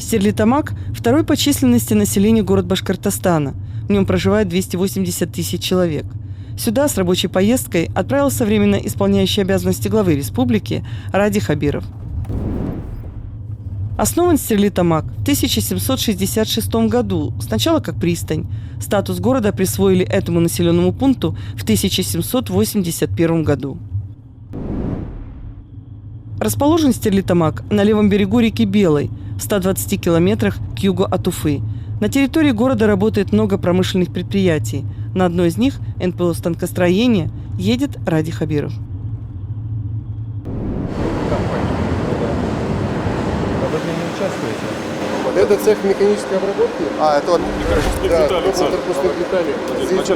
Стерлитамак – второй по численности населения город Башкортостана. В нем проживает 280 тысяч человек. Сюда с рабочей поездкой отправился временно исполняющий обязанности главы республики Ради Хабиров. Основан Стерлитамак в 1766 году, сначала как пристань. Статус города присвоили этому населенному пункту в 1781 году. Расположен Стерлитамак на левом берегу реки Белой, в 120 километрах к югу от Уфы. На территории города работает много промышленных предприятий. На одно из них, НПО «Станкостроение», едет Ради Хабиров. Это цех механической обработки. Это вот корпусных деталей. Здесь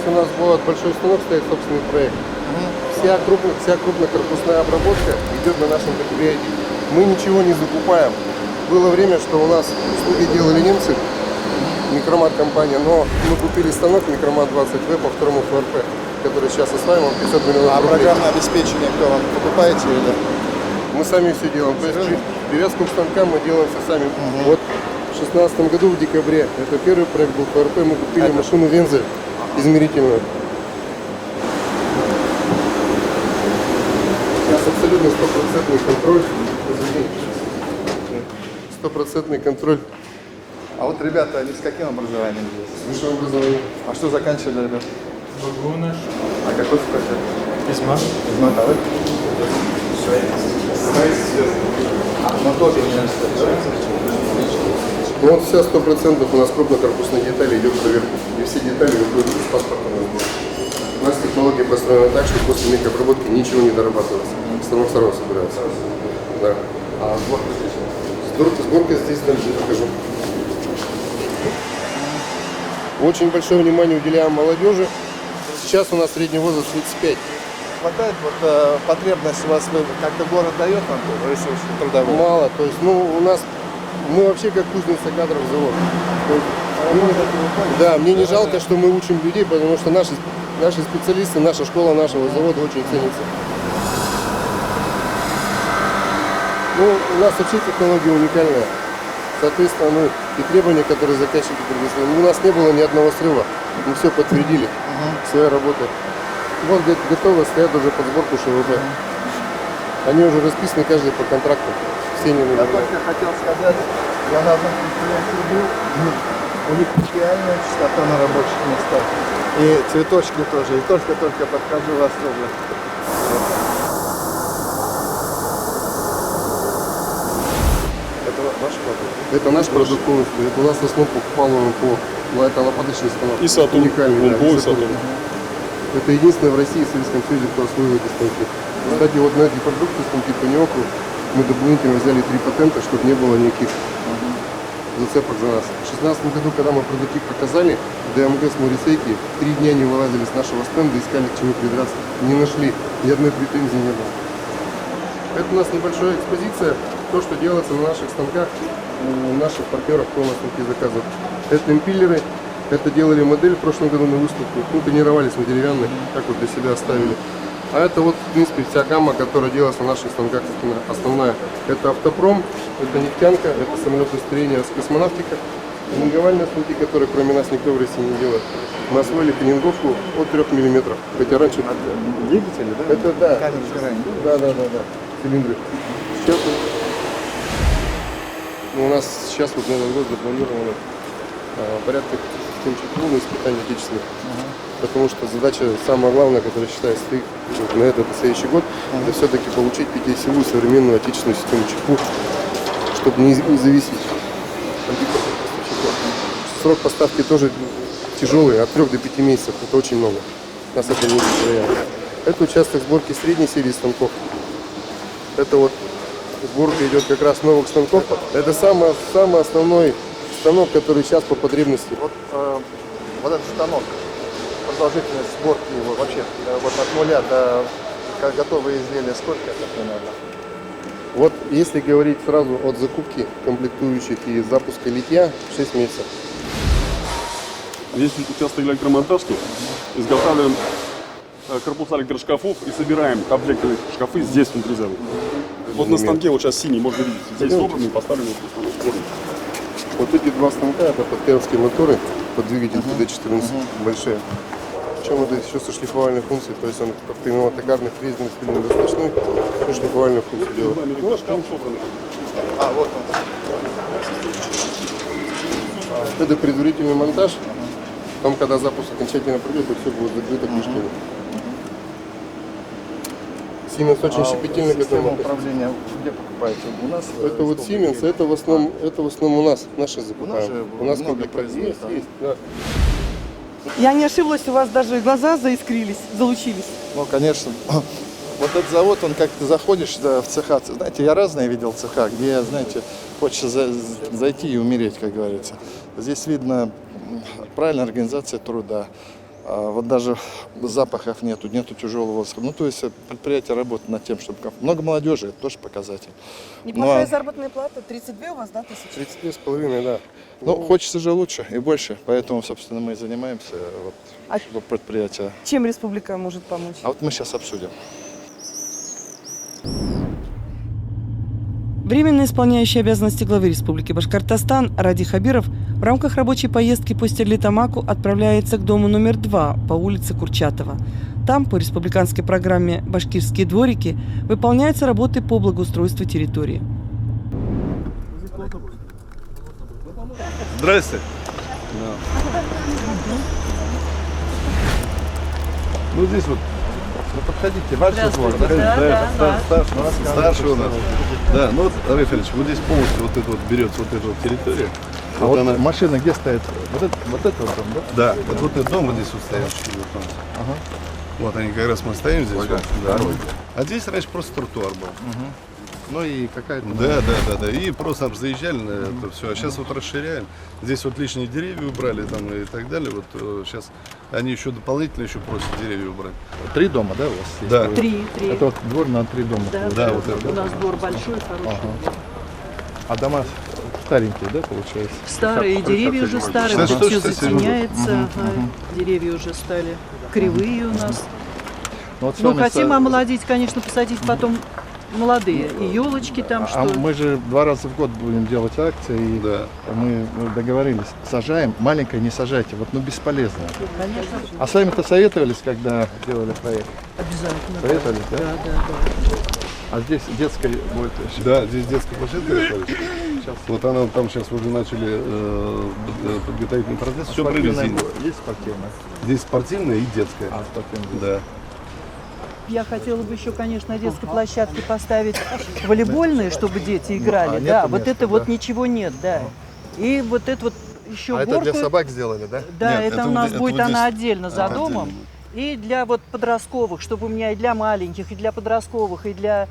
у нас будет большой станок, стоит собственный проект. Вся крупнокорпусная обработка идет на нашем предприятии. Мы ничего не закупаем. Было время, что у нас услуги делали немцы, Микромат компания, но мы купили станок Микромат 20В по второму ФРП, который сейчас осваиваем 500 миллионов рублей. А программное обеспечение кто вам покупаете или? Мы сами все делаем. То есть привязку к станкам мы делаем все сами. Вот в 2016 году в декабре, это первый проект был ФРП, мы купили машину Вензель измерительную. Сейчас абсолютно стопроцентный контроль. Стопроцентный контроль. А вот ребята, они с каким образованием здесь? Высшее образование. А что заканчивали, ребята? Багуна, А какой факультет? Измат. Измат, а вы? Но тоже университет, да? Ну вот вся 100% у нас крупнокорпусные детали идет проверка. И все детали выходят из паспорта. У нас технология построена так, что после микрообработки ничего не дорабатывается. Станок сразу собирается. Да. А сборка здесь? Сборка здесь дальше покажу. Очень большое внимание уделяем молодежи. Сейчас у нас средний возраст 35. Хватает потребность у вас, как-то город дает вам ресурсы трудовые? Мало, то есть, у нас, мы вообще как кузница кадров завод. Да, мне не жалко, что мы учим людей, потому что наши специалисты, наша школа нашего завода очень ценится. У нас вообще технология уникальная. Соответственно, и требования, которые заказчики предъявили. У нас не было ни одного срыва. Мы все подтвердили своей работой. Вот готовы, стоят уже под сборку ШВБ. Они уже расписаны каждый по контракту. Все не Я только хотел сказать, я на одном предприятии был, у них идеальная чистота на рабочих местах. И цветочки тоже. И только-только подхожу в особо. Это ваш продукт? Это наш продукт полностью. Это у нас основу покупал это лопаточный станок. И Сатурн. Уникальный. Да, Бой Сатурн. Это единственное в России и Советском Союзе, кто освоил эти станки. Кстати, вот на эти продукты, станки по НИОКу, мы дополнительно взяли 3 патента, чтобы не было никаких зацепок за нас. В 2016 году, когда мы продукты показали, ДМГ с Морисейки 3 дня не вылазили с нашего стенда, искали, к чему придраться. Не нашли, ни одной претензии не было. Это у нас небольшая экспозиция, то, что делается на наших станках, у наших партнеров, кто у нас станки заказывает. Это импиллеры. Это делали модель в прошлом году на выставку. Тренировались на деревянных, как вот для себя оставили. А это вот, в принципе, вся гамма, которая делается на наших станках, основная. Это автопром, это нефтянка, это самолетостроение с космонавтика. Тренинговальные станки, которые кроме нас никто в России не делает. Мы освоили тренинговку от 3 мм. Хотя раньше... Двигатели, да? Это да. Камеры сгорания. Да. Цилиндры. Сейчас у нас сейчас вот на этот год запланировано порядка 7 чехлов испытаний отечественных. Потому что задача самая главная, которая считаю стоит на этот и следующий год, это все-таки получить пятиосевую современную отечественную систему чехлов, чтобы не зависеть от поставщиков. Срок поставки тоже тяжелый, от 3 до 5 месяцев, это очень много. Нас это не устраивает. Это участок сборки средней серии станков. Это вот сборка идет как раз новых станков. Это самый основной станок, который сейчас по потребности. Вот этот станок, продолжительность сборки его вообще, вот от нуля до готовые изделия, сколько это примерно? Вот если говорить сразу от закупки комплектующих и запуска литья, 6 месяцев. Здесь участок электромонтажки. Изготавливаем корпуса электрошкафов и собираем комплекты шкафы здесь внутри завода. Вот на станке вот сейчас синий, можно видеть. Здесь собраны, поставлены. Вот эти два станка, это подпермские моторы, под двигатель ТД-14, большие. Причем это еще со шлифовальной функцией, то есть он как именно токарных резьбенных спильно-досточной, шлифовальную функцию делает. А, вот он. Это предварительный монтаж, потом, когда запуск окончательно пройдет, то все будет закрыто крышками. Siemens очень щепетильно к Система этому относится. управления где покупаете? У нас? Это вот Siemens, это в основном у нас, наши закупаем. же У нас много комплект производит, есть, да. Я не ошиблась, у вас даже глаза заискрились, залучились. Ну, конечно. Вот этот завод, он как-то заходишь в цеха. Знаете, я разные видел цеха, где, знаете, хочется зайти и умереть, как говорится. Здесь видно правильная организация труда. Вот даже запахов нету тяжелого воздуха. Ну, то есть предприятие работает над тем, чтобы... Много молодежи, это тоже показатель. Неплохая заработная плата, 32 у вас, да, тысячи? 32,5, да. Ну, хочется же лучше и больше, поэтому, собственно, мы и занимаемся вот, предприятие. Чем республика может помочь? А вот мы сейчас обсудим. Временно исполняющий обязанности главы Республики Башкортостан Ради Хабиров в рамках рабочей поездки по Стерлитамаку отправляется к дому номер 2 по улице Курчатова. Там, по республиканской программе «Башкирские дворики», выполняются работы по благоустройству территории. Здрасте. Ну здесь вот. Ну, подходите, ваш двор, Старший у нас. Да, ну вот, Раф Ильич, вот здесь полностью вот это вот берется вот эта вот территория. А вот машина где стоит? Вот это вот дом, да? Да, вот этот дом вот здесь вот стоящий. Вот, Ага. вот они как раз мы стоим здесь. Вот, да. А здесь раньше просто тротуар был. Ну и какая-то... Да. И просто заезжали на это все. А сейчас вот расширяем. Здесь вот лишние деревья убрали там и так далее. Вот сейчас они еще дополнительно еще просят деревья убрать. 3 дома, да, у вас есть? Да. Три. Это вот двор на 3 дома. Да, вот это. У нас двор большой, хороший. А дома старенькие, да, получается? Старые, деревья уже старые, вот 66, все 67 затеняется, деревья уже стали кривые у нас. Ну, вот с Ну, вами хотим омолодить, конечно, посадить потом молодые. И елочки там, А что... мы же 2 раза в год будем делать акции, и Да. мы договорились. Сажаем, маленькое не сажайте, вот, ну, бесполезно. Конечно, А сами-то советовались, когда делали проект? обязательно. Советовались, да? Да. А здесь детская будет еще. Да, здесь детская площадка, Раф Ильич. Вот она там сейчас уже начали подготовительный процесс. Все Спортивная привезли. есть спортивная? Здесь спортивная и детская. А, спортивная. Да. Я хотела бы еще, конечно, на детской площадке поставить волейбольные, чтобы дети играли. нету Да, вот места, это вот да? ничего нет, да. И вот это вот еще А это горку. для собак сделали, да? Да, Нет, это это у нас вот- будет это вот она здесь. отдельно за домом. И для вот подростковых, чтобы у меня и для маленьких, и для подростковых, и для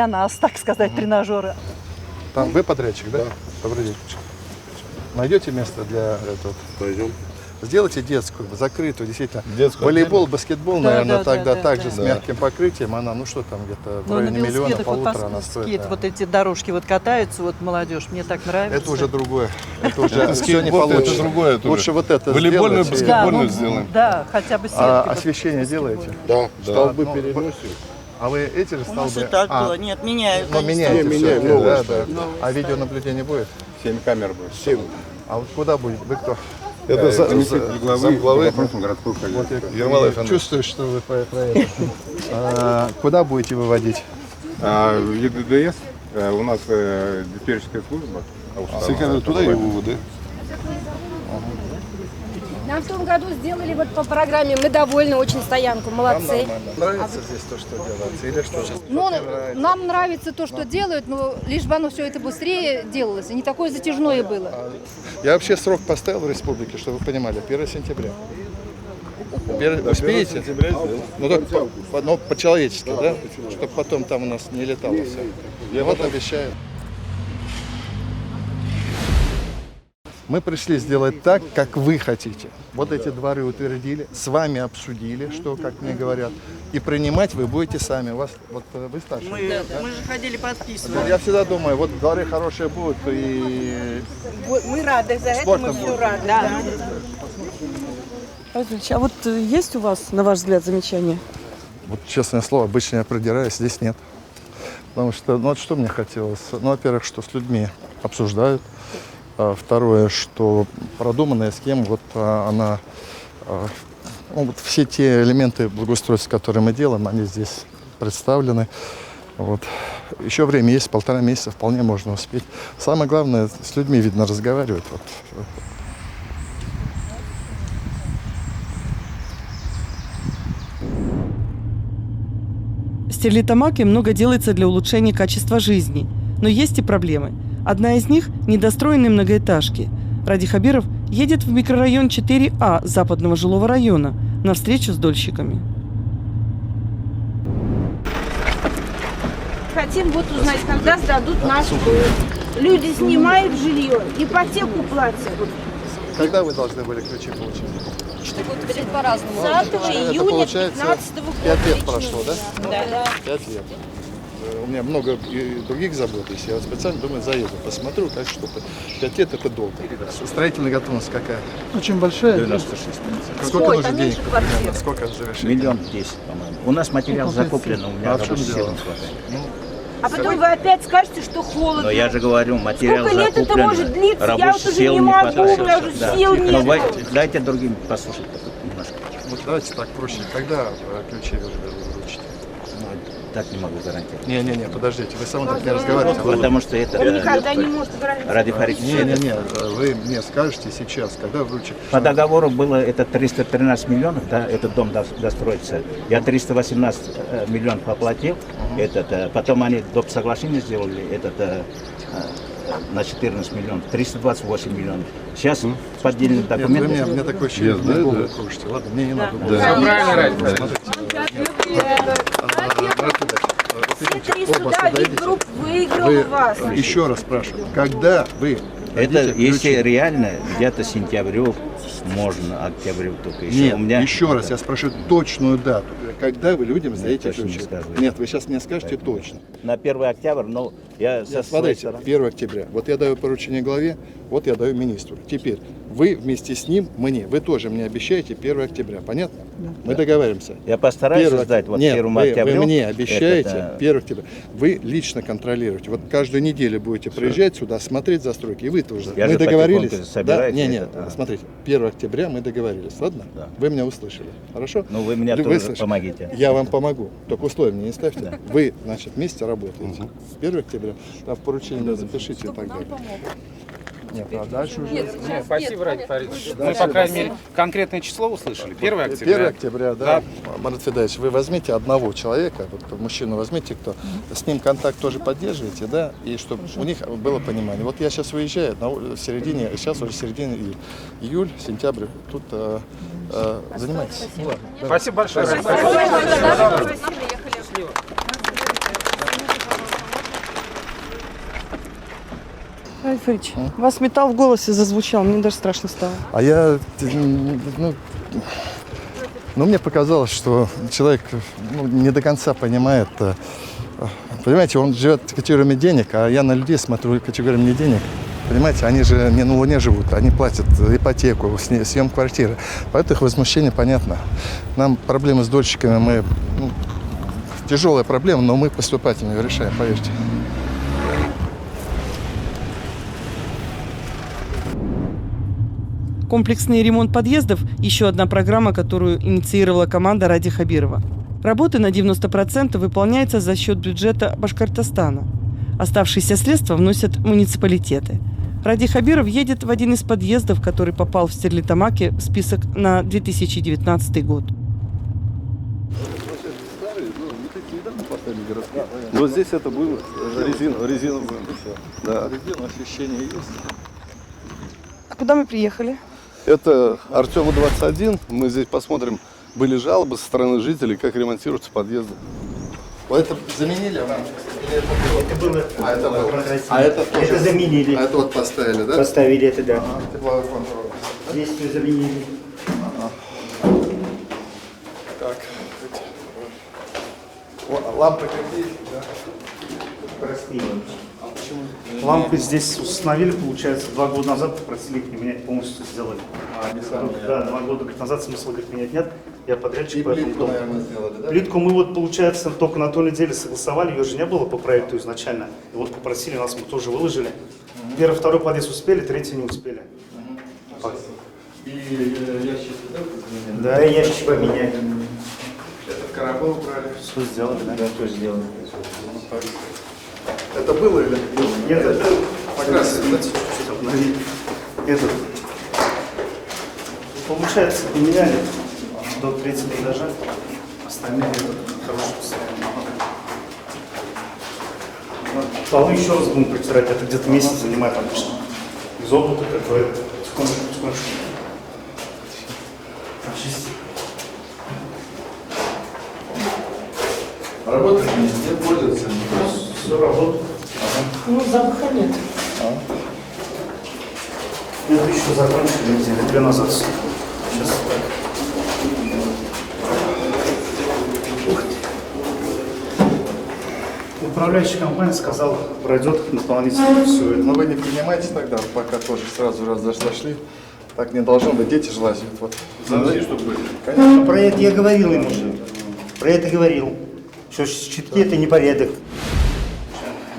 нас, так сказать, тренажеры. Там вы подрядчик, да? Добрый день. Найдете место для этого? Пойдем. Сделайте детскую, закрытую, действительно. Детскую Волейбол, баскетбол, Да, наверное, да, тогда да, также да. с мягким покрытием. Она, ну что там, где-то в Ну, на районе миллиона, велосипедах вот полутора она стоит. скейт, да. вот эти дорожки вот катаются, вот молодежь, мне так нравится. Это уже другое. Это уже Это все не скейтборд, это получится. другое тоже. Лучше вот это Волейбольную, сделать. Да, баскетбольную ну, сделаем. Да, хотя бы сетки. А вот. освещение делаете? Да, столбы Ну, переносим. А вы эти же У нас столбы? и так было. Нет, меняют. Ну, они меняете Не, всё, меняем, да, новые да. ставим. А видеонаблюдение будет? 7 камер будет. 7. А вот куда будет? Вы кто? Это замглавы городской Ермолаев Андрей. Чувствую, что вы про это. Куда будете выводить? ЕДДС, у нас диспетчерская служба. Все туда и выводы. Нам в том году сделали вот по программе, мы довольны, очень стоянку, молодцы. Нравится здесь то, что делается? Или что? Ну, нам нравится то, что делают, но лишь бы оно все это быстрее делалось, и не такое затяжное было. Я вообще срок поставил в республике, чтобы вы понимали, 1 сентября. Успеете? Ну, так, ну, по-человечески, да? Чтобы потом там у нас не летало все. Я вот обещаю. Мы пришли сделать так, как вы хотите. Вот эти дворы утвердили, с вами обсудили, что, как мне говорят, и принимать вы будете сами. У вас, вот вы старший. Мы же ходили подписывать. Я всегда думаю, вот дворы хорошие будут, и Мы рады за это, Спортом мы все будем. рады. Да. А вот есть у вас, на ваш взгляд, замечания? вот честное слово, обычно я продираюсь, здесь нет. Потому что, ну вот что мне хотелось? Ну, во-первых, что с людьми обсуждают. Второе, что продуманная схема, вот она, ну, вот все те элементы благоустройства, которые мы делаем, они здесь представлены. Вот. Еще время есть, 1,5 месяца, вполне можно успеть. Самое главное, с людьми, видно, разговаривать. Вот. В Стерлитамаке много делается для улучшения качества жизни. Но есть и проблемы. Одна из них – недостроенные многоэтажки. Ради Хабиров едет в микрорайон 4А западного жилого района на встречу с дольщиками. Хотим вот узнать, когда сдадут наш дом. Люди снимают жилье, ипотеку платят. Когда вы должны были ключи получить? Что будут говорить по-разному. 20 Это июня получается 2015 года. 5 лет прошло, да? Да. 5 лет. У меня много и других забот есть. Я вот специально думаю, заеду, посмотрю, как что-то. 5 лет это долго. Строительная готовность какая? Очень большая. 96. Сколько Ой, нужно там денег? меньше квартир. Примерно? Сколько завершить? 1 1000 000, по-моему. У нас материал закуплен, у меня А в чем рабочих сил дело? не хватает. А потом вы опять скажете, что холодно. Но я же говорю, материал Сколько лет это закуплен, может длиться? Я рабочих вот уже сил не могу, хватает. у меня уже Да. сил Но нет. дайте другим послушать немножко. Вот давайте так проще. Когда ключи вручите? Ну, так не могу гарантировать. Не, подождите, вы со мной так не разговариваете. Потому что это Он никогда не может гарантировать. ради характера. Не, вы мне скажете сейчас, когда вручите. По договору было это 313 миллионов, да, этот дом достроится. Я 318 миллионов оплатил. Потом они доп. Соглашение сделали, на 14 миллионов, 328 миллионов. Сейчас поддельные документы. Нет, мне такое ощущение, Yes, да, голову да. кружите. Ладно, мне не надо. Все 3 суда, вид групп выиграл у вас. Еще раз спрашиваю, когда вы Это, дадите если ключи? реально, где-то сентябрю, можно, октябрю только еще. Нет, У меня... еще раз, я спрашиваю точную дату. Когда вы людям сдаете точно не ключи? скажу. Нет, вы сейчас мне скажете точно. На 1 октября, но я со своей Смотрите, стороны... 1 октября. Вот я даю поручение главе, вот я даю министру. Теперь вы вместе с ним, вы тоже мне обещаете 1 октября. Понятно? Мы договариваемся. Я постараюсь 1 сдать вот Нет, 1 вы октября. мне обещаете 1 октября. Вы лично контролируете. Вот каждую неделю будете приезжать сюда, смотреть застройки. И вы тоже. Я Мы же договорились? потихоньку собираюсь Нет, это, смотрите. 1 октября мы договорились. Ладно? Да. Вы меня услышали. Хорошо? Ну, вы меня тоже слышали? помогите. Я вам помогу. Только условия мне не ставьте. Вы, значит, вместе работаете. 1 октября. Там в поручении запишите и так далее. Нет, а дальше уже... Спасибо, Ради Фаридович. Мы, по крайней мере, конкретное число услышали. 1 октября. 1 октября, да. Марат Федорович, вы возьмите одного человека, вот мужчину возьмите, кто с ним контакт тоже поддерживаете, да, и чтобы у них было понимание. Вот я сейчас выезжаю в середине, сейчас уже середина июль, сентябрь, тут занимайтесь. Спасибо большое. Альфрич, у вас металл в голосе зазвучал, мне даже страшно стало. А я, мне показалось, что человек не до конца понимает, понимаете, он живет категориями денег, а я на людей смотрю категориями не денег. Понимаете, они же не на Луне живут, они платят ипотеку, съем квартиры. Поэтому их возмущение понятно. Нам проблемы с дольщиками, тяжелая проблема, но мы поступательно ее решаем, поверьте. Комплексный ремонт подъездов – еще одна программа, которую инициировала команда Ради Хабирова. Работы на 90% выполняются за счет бюджета Башкортостана. Оставшиеся средства вносят муниципалитеты. Ради Хабиров едет в один из подъездов, который попал в Стерлитамаке в список на 2019 год. Вот здесь это было резина. Да. Резина, освещение есть. А куда мы приехали? Это Артема 21. Мы здесь посмотрим, были жалобы со стороны жителей, как ремонтируются подъезды. Вот это заменили вам? Это было. Это было. А это тоже? Это заменили. А это вот поставили, да? Поставили это, да. Тепловой контур. Здесь заменили. Так. Лампы какие? Да? Простые. Лампы здесь установили, получается, 2 года назад попросили их не менять, полностью сделали. Да, 2 года назад смысла говорит, менять нет. Я подрядчик И по этому плитку, дому. наверное, сделали, да? Плитку мы вот, получается, только на той неделе согласовали, ее же не было по проекту изначально. И вот попросили нас, мы тоже выложили. Первый, второй подъезд успели, третий не успели. И ящики, да, поменяли? Да, ящики поменяли. Этот коробок убрали. Все сделали, да? Да, то сделано. Это было или? Нет, это Покрасили, да? чуть-чуть обновили. Этот. Получается, поменяли до 3-го этажа. Остальные хорошие состояние. Полы еще раз будем протирать, это где-то месяц занимает обычно. Из опыта, как говорят, потихонечку. Работает везде, пользуется. Все работает. Ну, запаха нет. Это еще закончили недели 2 назад. Сейчас так. Управляющая компания сказала, пройдет дополнительно все это. Но вы не принимайте тогда, пока тоже сразу раз зашли. Так не должно быть, дети же лазят. Вот. Замки, чтобы были. Конечно. Про это я говорил ему уже. Про это говорил. Что щитки это непорядок.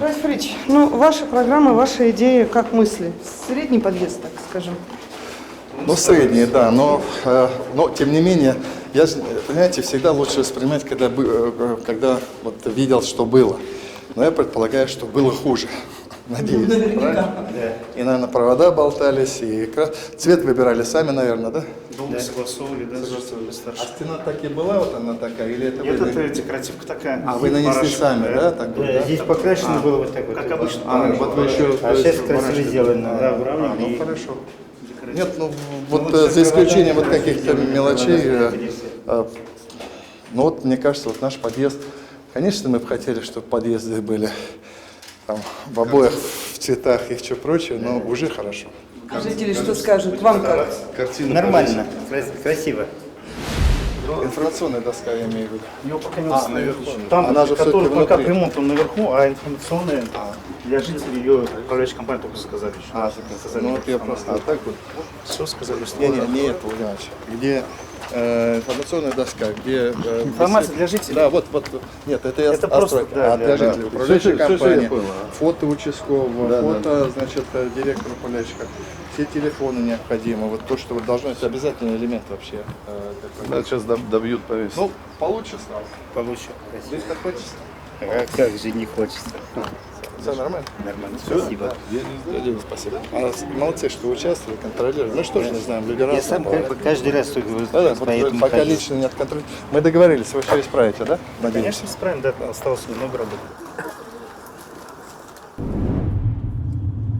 Борис Фрич, ну, ваша программа, ваша идея, как мысли? Средний подъезд, так скажем. Ну, средние, да, но тем не менее, я, понимаете, всегда лучше воспринимать, когда вот видел, что было. Но я предполагаю, что было хуже. Надеюсь. Правильно? И, наверное, провода болтались, и цвет выбирали сами, наверное, да? Долго согласовывали, да, согласовывали старше. А стена так и была, вот она такая, или это Это вы... декоративка такая. А вы нанесли сами, да? Так, Да, здесь покрашено было вот так вот. Как обычно. вот вы еще... А сейчас красиво сделано. Да, Ну, выравнивали. хорошо. Нет, ну, вот за исключением вот каких-то мелочей, ну, вот, мне кажется, вот наш подъезд, конечно, мы бы хотели, чтобы подъезды были там в обоих в цветах и все прочее, но уже хорошо. Жители что скажут? Вам как? Картина Нормально, красиво. Информационная доска, я имею в виду. Его пока не установили. Там, Она же который всё-таки пока внутри. ремонт, он наверху, а информационная для жителей ее управляющая компания только сказали. Ну вот я просто вот так вот. Все сказали, что Не это, иначе. Где информационная доска, где... Информация для жителей? Да, вот. Нет, это я Это просто, отстройка. да, А для да. жителей. Управляющая компания, понял. фото участкового, фото, значит, директора управляющего. Все телефоны необходимы. Вот то, что вот должно, это обязательный элемент вообще. Да, сейчас добьют повесить. Ну, получше сразу. Получше. Здесь-то хочется. А как же не хочется. Все нормально? Нормально, спасибо. Спасибо. Молодцы, что участвовали, контролировали. Ну что ж, не знаю, люди Я разные сам бывают. как бы каждый раз только Да, вот поэтому пока хожу. лично нет контроля. Мы договорились, вы все исправите, да? Надеюсь. Конечно, справим, да, осталось много работы.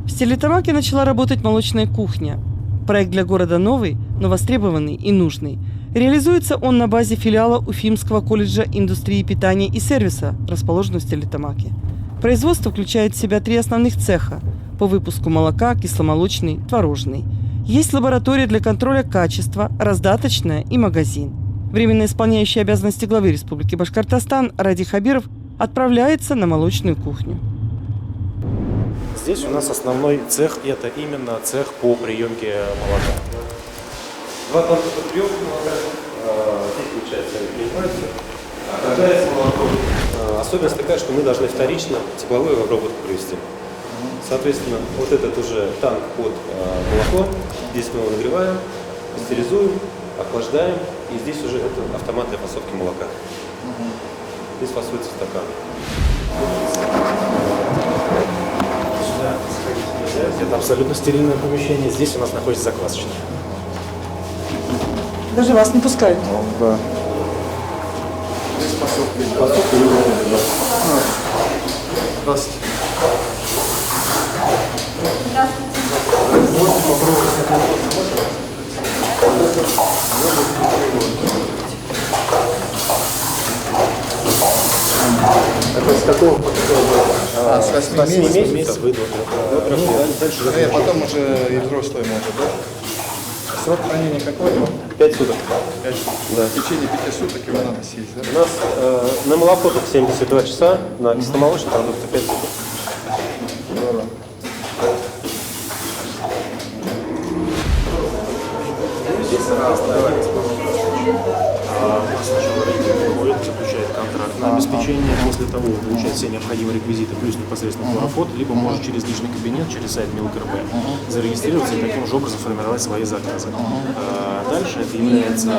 В Стерлитамаке начала работать молочная кухня. Проект для города новый, но востребованный и нужный. Реализуется он на базе филиала Уфимского колледжа индустрии питания и сервиса, расположенного в Стерлитамаке. Производство включает в себя 3 основных цеха по выпуску молока, кисломолочный, творожный. Есть лаборатория для контроля качества, раздаточная и магазин. Временно исполняющий обязанности главы Республики Башкортостан Ради Хабиров отправляется на молочную кухню. Здесь у нас основной цех – это именно цех по приемке молока. 2 танка по приемке молока. Здесь, получается, принимается, отражается молоко. Особенность такая, что мы должны вторично тепловую обработку провести. Соответственно, вот этот уже танк под молоко. Здесь мы его нагреваем, стерилизуем, охлаждаем. И здесь уже это автомат для фасовки молока. Здесь фасуется стакан. Это абсолютно стерильное помещение. Здесь у нас находится заквасочная. Даже вас не пускают. Да. Здесь фасовка. Здравствуйте. Это с какого? С 8 месяцев? И потом уже и взрослые может, да? Срок хранения какой? 5 суток. 5 суток. Да. В течение 5 суток его надо съесть, да? У нас на молоко только 72 часа, на кисломолочные продукты 5 суток. Здорово. Сначала родитель заключает контракт на обеспечение, после того получает все необходимые реквизиты, плюс непосредственно пароход, либо может через личный кабинет, через сайт МилКРБ зарегистрироваться и таким же образом формировать свои заказы. Дальше это является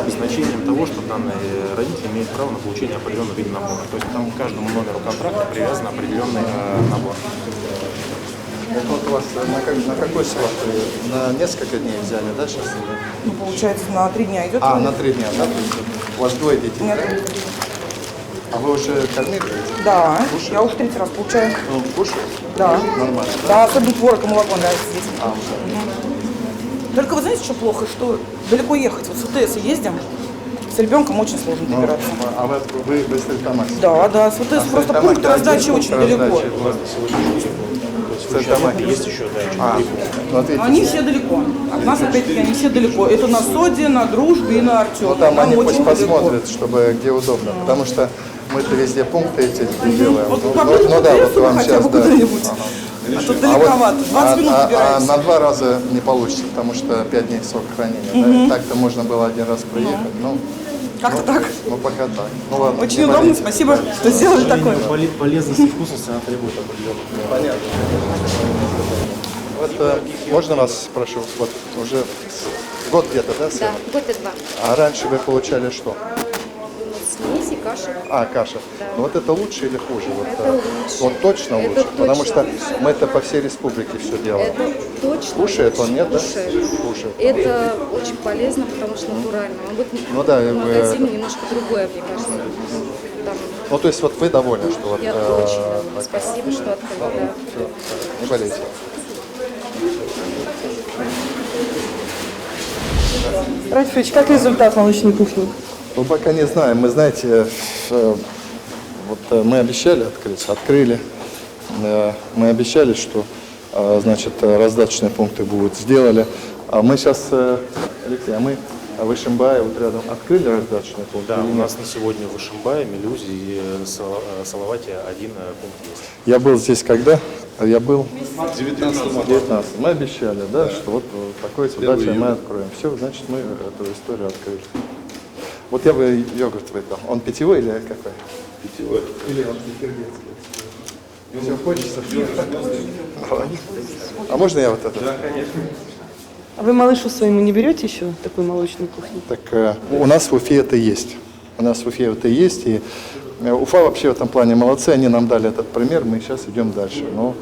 обозначением того, что данный родитель имеет право на получение определенного вида набора. То есть там к каждому номеру контракта привязан определенный набор. Это вот у вас на какой срок? На несколько дней взяли, да, сейчас? Ну, получается, на 3 дня идет. На 3 дня, да? У вас 2 детей? Нет. А вы уже кормили? Да, я уже 3-й раз получаю. Ну, кушают? Да. Нормально, да? Да, особенно творог и молоко нравится здесь. Уже. Только вы знаете, что плохо, что далеко ехать. Вот с УТС ездим, с ребенком очень сложно добираться. А вы в Стельтамаке? Да, да, с УТС просто пункт раздачи очень далеко. Есть еще, да, Они все далеко. От нас, опять-таки, они все далеко. Это на Соде, на Дружбе и на Артеме. Ну там они пусть очень посмотрят, чтобы где удобно. Потому что мы-то везде пункты эти делаем. Вот Ну поближе да, к вот вам хотя бы сейчас, да. куда-нибудь. А тут далековато, 20 минут А добираемся. на 2 раза не получится, потому что 5 дней срок хранения. Да? Так-то можно было 1 раз приехать. Ну, Как-то так. Ну пока так. Ну ладно. Очень удобно, спасибо, что сделали такое. Полезность и вкусность она требует определенных. Понятно. Вот, можно вас спрошу? Вот уже год где-то, да? Да, год и 2. А раньше вы получали что? Смеси, каши. Каша. Да. Ну вот это лучше или хуже? Вот, Это лучше. Вот точно Это лучше? точно Потому что лучше. мы это по всей республике все делаем. Это точно. Кушает он, нет, да? Кушает. Кушает. Это очень полезно, потому что натурально. Он будет Ну да, в магазине немножко другое, мне кажется. Там, Ну то есть вот вы довольны, что вот... я очень довольна. Спасибо, что открыли. Да. Не болейте. Раф Ильич, как результат молочной кухни? Ну, пока не знаем. Мы, знаете, вот мы обещали открыть, открыли. Мы обещали, что, значит, раздаточные пункты будут, сделали. А мы сейчас, Алексей, в Ишимбае вот рядом открыли раздаточный пункт? Да, у нас на сегодня в Ишимбае, Мелюзе и Салавате один пункт есть. Я был здесь когда? Я был в 19. Мы обещали, да, что вот такой удачей мы откроем. Все, значит, мы эту историю открыли. Вот я бы йогурт выпил. Он питьевой или какой? Питьевой. Или он петербургский? Все хочется. А можно я вот это? Да, конечно. А вы малышу своему не берете еще такой молочной кухни? Так у нас в Уфе это есть. У нас в Уфе это есть. И Уфа вообще в этом плане молодцы. Они нам дали этот пример. Мы сейчас идем дальше. Но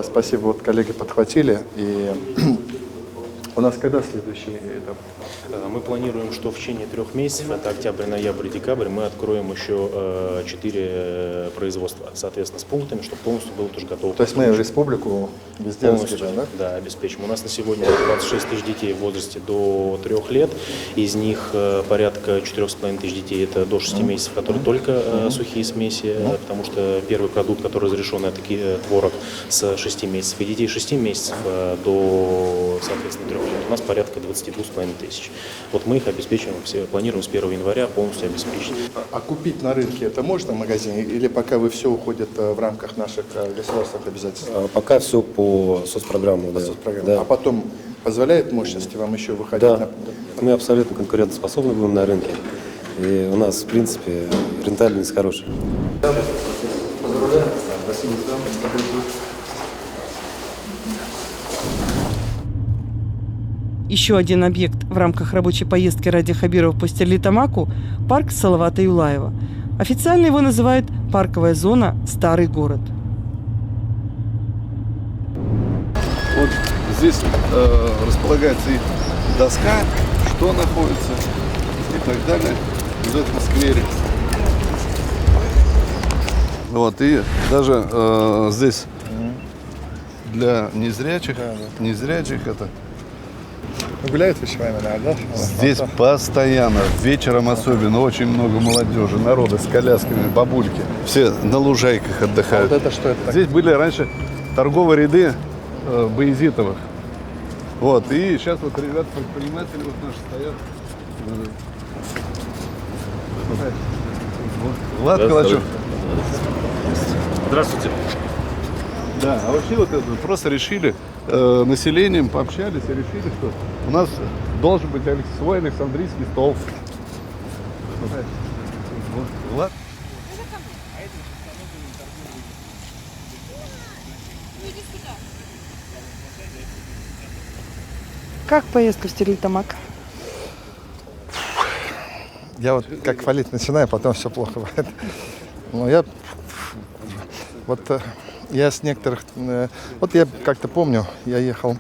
спасибо, вот коллеги подхватили. И у нас когда следующий этап? Мы планируем, что в течение 3 месяцев, это октябрь, ноябрь и декабрь, мы откроем еще 4 производства, соответственно, с пунктами, чтобы полностью было тоже готово. То есть мы республику везде полностью, разбираем, да? Да, обеспечим. У нас на сегодня 26 тысяч детей в возрасте до 3 лет, из них порядка 4,5 тысяч детей это до 6 месяцев, которые только сухие смеси, потому что первый продукт, который разрешен, это творог с 6 месяцев, и детей 6 месяцев до, соответственно, 3 лет у нас порядка 22,5 тысяч. Вот мы их обеспечим, планируем с 1 января полностью обеспечить. А купить на рынке это можно в магазине или пока вы все уходит в рамках наших государственных обязательств? Пока все по соцпрограмму. Да. Да. А потом позволяет мощности вам еще выходить? Да, мы абсолютно конкурентоспособны будем на рынке. И у нас, в принципе, рентабельность хорошая. Поздравляю. Спасибо. Еще один объект в рамках рабочей поездки Ради Хабирова по Стерлитамаку – парк Салавата Юлаева. Официально его называют «Парковая зона Старый город». Вот здесь располагается и доска, что находится и так далее в этом сквере. Вот, и даже здесь для незрячих, незрячих это... Гуляют вы с вами, наверное, да? Здесь постоянно, вечером особенно, очень много молодежи, народа с колясками, бабульки. Все на лужайках отдыхают. А вот это что это? Здесь были раньше торговые ряды Баязитовых. Вот, и сейчас вот ребята, предприниматели вот наши стоят. Влад Калачев. Здравствуйте. Да, а вообще вот это просто решили населением пообщались и решили, что у нас должен быть свой Александрийский стол. Вот. Как поездка в Стерлитамак? Я вот как хвалить начинаю, потом все плохо бывает. Но я с некоторых... Вот я как-то помню, я ехал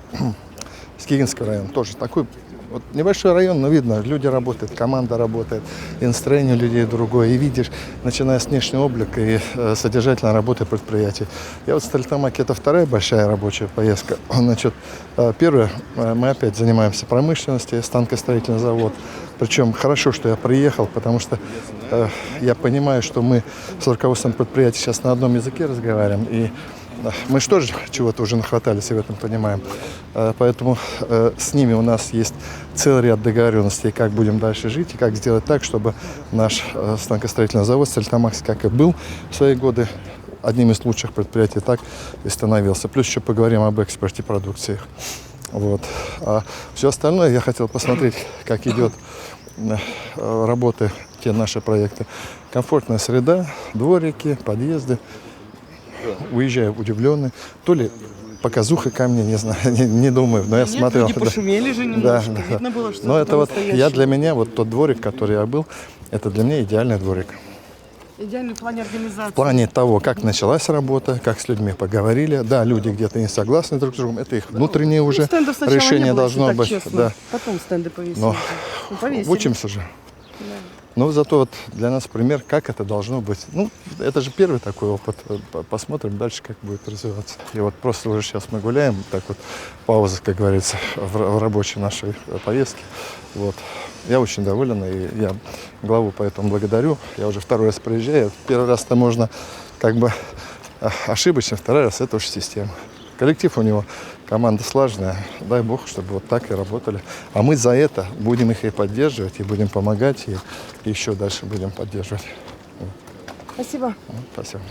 с Кигинского района, тоже такой вот небольшой район, но видно, люди работают, команда работает, и настроение у людей другое, и видишь, начиная с внешнего облика и содержательной работы предприятий. Я вот в Стерлитамаке, это вторая большая рабочая поездка. Значит, первая, мы опять занимаемся промышленностью, станкостроительный завод. Причем хорошо, что я приехал, потому что я понимаю, что мы с руководством предприятия сейчас на одном языке разговариваем, и мы же тоже чего-то уже нахватались и в этом понимаем. Поэтому с ними у нас есть целый ряд договоренностей, как будем дальше жить и как сделать так, чтобы наш станкостроительный завод Стерлитамакский, как и был в свои годы, одним из лучших предприятий, так и становился. Плюс еще поговорим об экспорте продукции. Вот. А все остальное я хотел посмотреть, как идет работы, те наши проекты. Комфортная среда, дворики, подъезды. Уезжаю удивленный. То ли показуха ко мне, не знаю, не думаю, но я смотрел. Люди пошумели же немножко, видно было, что но это вот настоящее. для меня, вот тот дворик, который я был, это для меня идеальный дворик. Идеальный в плане организации. В плане того, как началась работа, как с людьми поговорили. Да, люди где-то не согласны друг с другом, это их внутреннее уже решение должно быть. Да. Потом стенды повесили. Но повесили. учимся же. Да. Но зато вот для нас пример, как это должно быть. Ну, это же первый такой опыт. Посмотрим дальше, как будет развиваться. И вот просто уже сейчас мы гуляем, так вот, пауза, как говорится, в рабочей нашей поездке. Вот. Я очень доволен, и я главу поэтому благодарю. Я уже второй раз приезжаю. Первый раз-то можно как бы ошибочно, второй раз это уже система. Коллектив у него, команда слаженная. Дай бог, чтобы вот так и работали. А мы за это будем их и поддерживать, и будем помогать, и еще дальше будем поддерживать. Спасибо. Спасибо.